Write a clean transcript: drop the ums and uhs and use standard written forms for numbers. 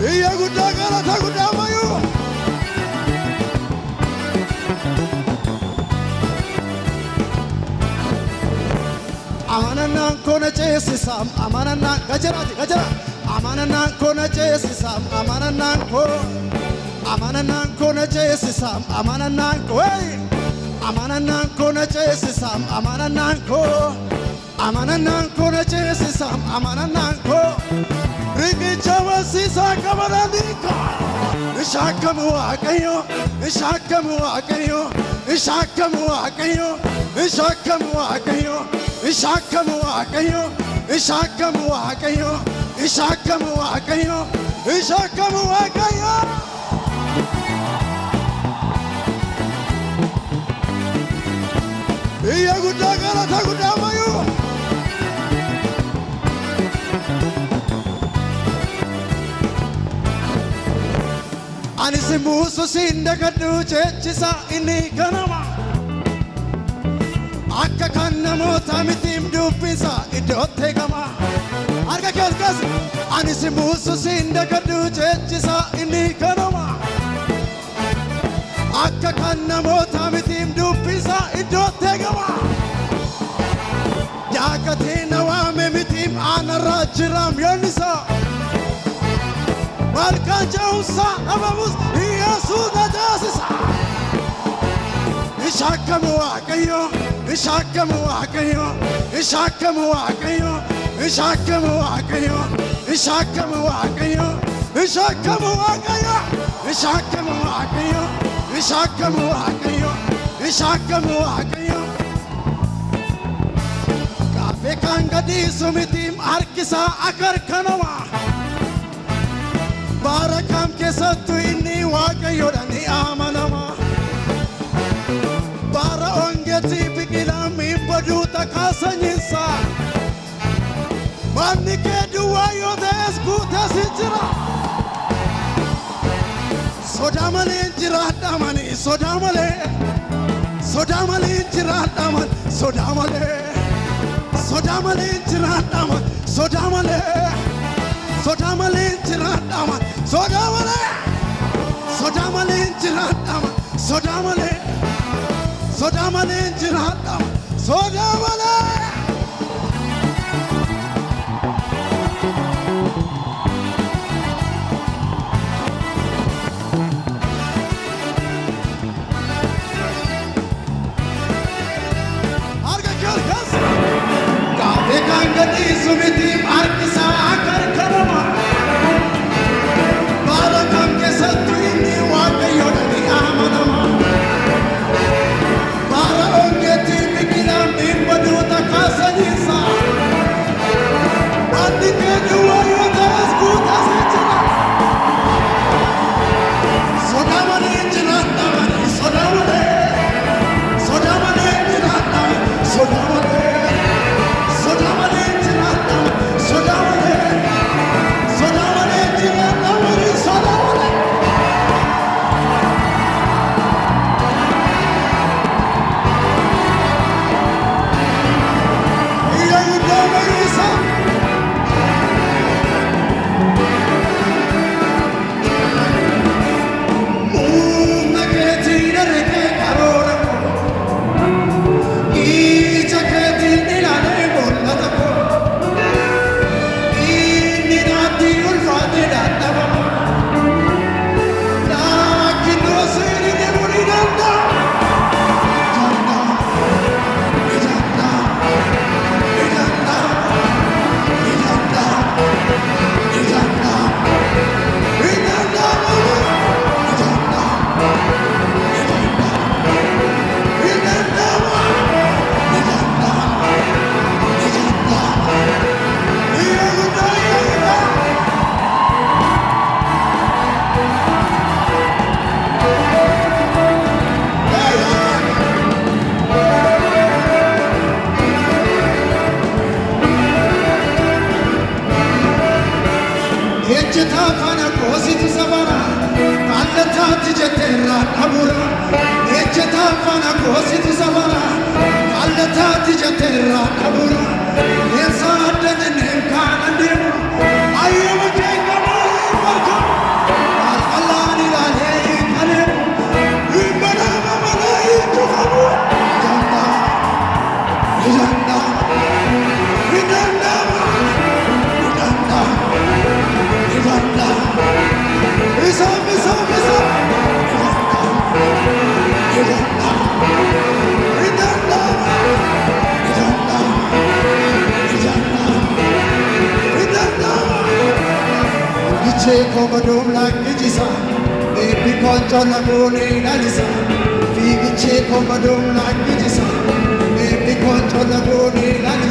Iya gudda galata gudda mayu Amananan kona chesisam amananan gajarati gajara Amananan kona chesisam amananan kona chesisam amananan ko Amananan kona chesisam amananan kona chesisam amananan ko Riki chavasisa kamarandika Ishakamu akayo Ishakamu akayo Ishakamu akayo Ishakamu akayo Ishakamu akayo Ishakamu akayo Ishakamu akayo Ishakamu akayo Iya gudda galata gudda mayu Anisi musu sinda kaddu chechisa inni kanama Akka kannamota mitim dubbisa iddotte gama Arga kelkas Anisi musu sinda kaddu chechisa inni kanama Akka kannamota mitim dubbisa iddotte gama Jaakate nawame mitim anarra jiram yonnisa Malkan jausa ababus Yesus najasisa Ishakamu akayo Ishakamu akayo Ishakamu akayo Ishakamu akayo Ishakamu akayo Ishakamu akayo Ishakamu akayo Ishakamu akayo Ishakamu akayo Kafe kangadi sumitim arkisa akar kanama Barakam kesattu inni waaqayyoodhaan amanama Bara ongeti biqilaan baduu takaasanyisa Manni kee duwwaa yoo ta'es guutasi jira Sodaa malee jiraadha mani sodaa malee Sodaa malee jiraadha man sodaa malee Sodaa malee jiraadha man sodaa malee Sodaa malee jiraadha man sodaa malee Sodaa malee jiraadha man sodaa malee Sodaa malee jiraadha man sodaa malee Arga kelkas Kafe kangati sumitim arkisa akar kanama Barakam kesattu inni waaqayyoodhaan amanama Bara ongeti biqilaan baduu takaasanyisa Manni kee duwwaa yoo ta'es guutasi jira Sodaa malee jiraadha mani sodaa malee Sodaa malee jiraadha mani sodaa malee Sodaa malee jiraadha mani sodaa malee Sodaa malee jiraadha mani sodaa malee Iya gudda mayisa Mumna keetii daree karoora Ija keetii ilaalee mul'ata koo Inni naatti ulfaate dadhabama Laakinnoo seeni deemuu ni danda'a Ejjeta fana koositu sabara Kallataatti jetteerra dhabura Ejjeta fana koositu sabara Kallataatti jetteerra dhabura Komadum like Nijisa, baby control a bone Alisa. Vivice komadum like Nijisa, baby control a bone Alisa.